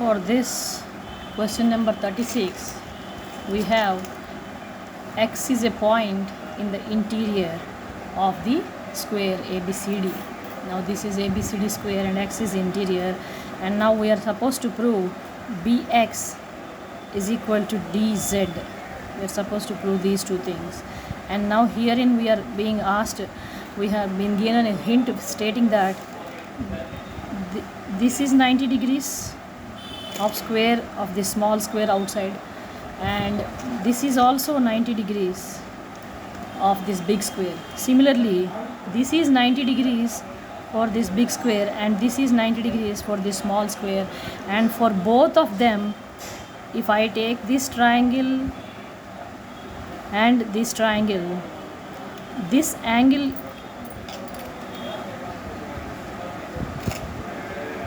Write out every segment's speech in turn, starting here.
For this question number 36, we have x is a point in the interior of the square ABCD. Now this is ABCD square and x is interior, and now we are supposed to prove BX is equal to DZ. We are supposed to prove these two things, and now herein we are being asked, we have been given a hint stating that this is 90 degrees of square of this small square outside, and this is also 90 degrees of this big square. Similarly, this is 90 degrees for this big square and this is 90 degrees for this small square, and for both of them, if I take this triangle and this triangle, this angle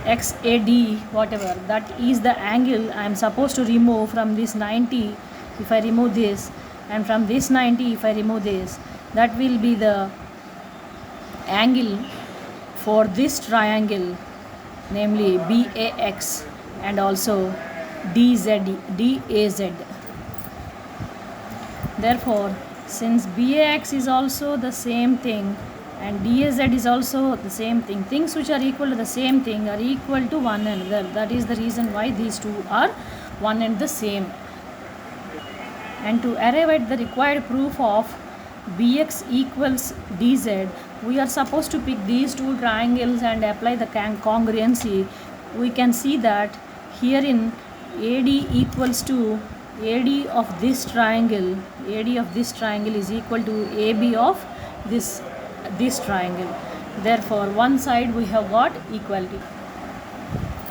XAD, whatever, that is the angle I am supposed to remove from this 90. If I remove this, and from this 90 if I remove this, that will be the angle for this triangle, namely BAX and also DAZ. Therefore, since BAX is also the same thing and DAZ is also the same thing, things which are equal to the same thing are equal to one another. That is the reason why these two are one and the same. And to arrive at the required proof of BX equals DZ, we are supposed to pick these two triangles and apply the congruency. We can see that herein AD equals to AD of this triangle. AD of this triangle is equal to AB of this triangle. Therefore, one side we have got equality.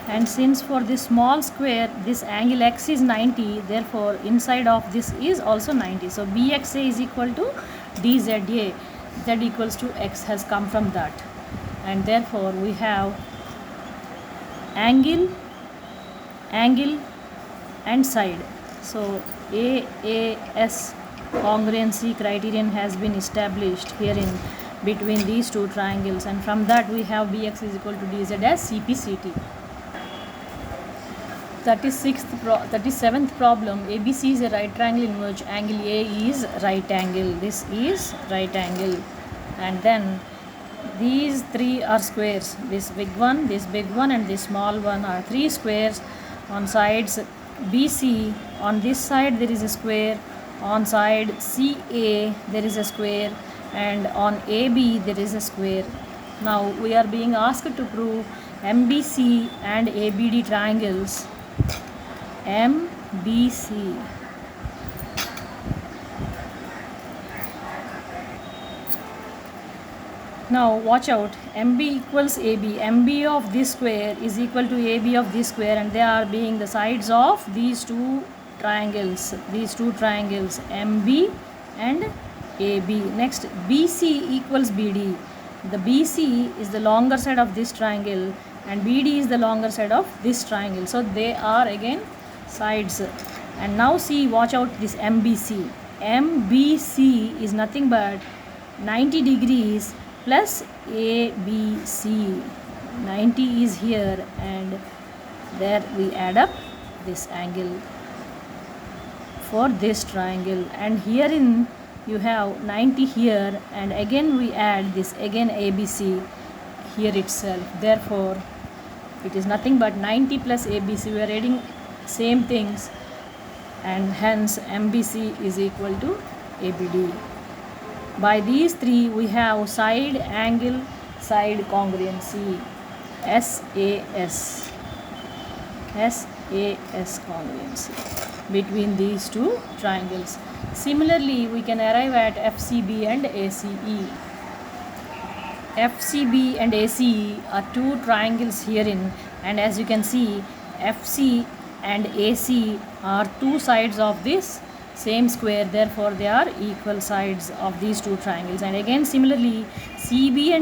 And since for this small square this angle x is 90, therefore inside of this is also 90. So BXA is equal to DZA. Z equals to x has come from that, and therefore we have angle and side. So AAS congruency criterion has been established herein between these two triangles, and from that we have BX is equal to DZ as CPCT. 37th problem, ABC is a right triangle in which angle A is right angle. This is right angle, and then these three are squares. This big one, and this small one are three squares. On sides BC, on this side there is a square, on side CA there is a square, and on AB there is a square. Now we are being asked to prove MBC and ABD triangles. MBC. Now watch out, MB equals AB. MB of this square is equal to AB of this square, and they are being the sides of these two triangles. MB and AB. Next, BC equals BD. The BC is the longer side of this triangle and BD is the longer side of this triangle. So they are again sides. And now see, watch out this MBC. MBC is nothing but 90 degrees plus ABC. 90 is here, and there we add up this angle for this triangle, and herein you have 90 here, and again we add this again ABC here itself. Therefore it is nothing but 90 plus ABC. We are adding same things, and hence MBC is equal to ABD. By these three we have side angle side congruency, SAS congruency between these two triangles. Similarly, we can arrive at FCB and ACE. FCB and ACE are two triangles herein, and as you can see, FC and AC are two sides of this same square. Therefore they are equal sides of these two triangles. And again similarly, CB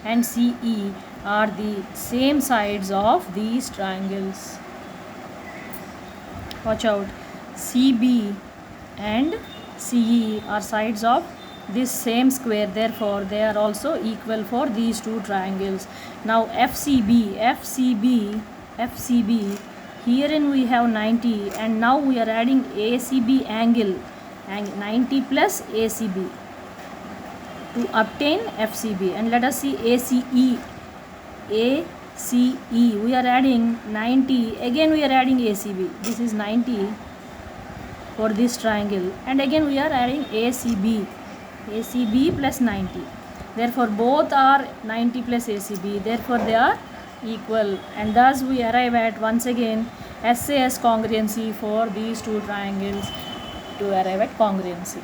and CE are the same sides of these triangles. Watch out, CB and CE are sides of this same square, therefore they are also equal for these two triangles. Now FCB FCB. Herein we have 90, and now we are adding ACB angle 90 plus ACB to obtain FCB. And let us see ACE. ACE, we are adding 90, again we are adding ACB. This is 90 for this triangle, and again we are adding ACB plus 90. Therefore both are 90 plus ACB, therefore they are equal, and thus we arrive at once again SAS congruency for these two triangles to arrive at congruency.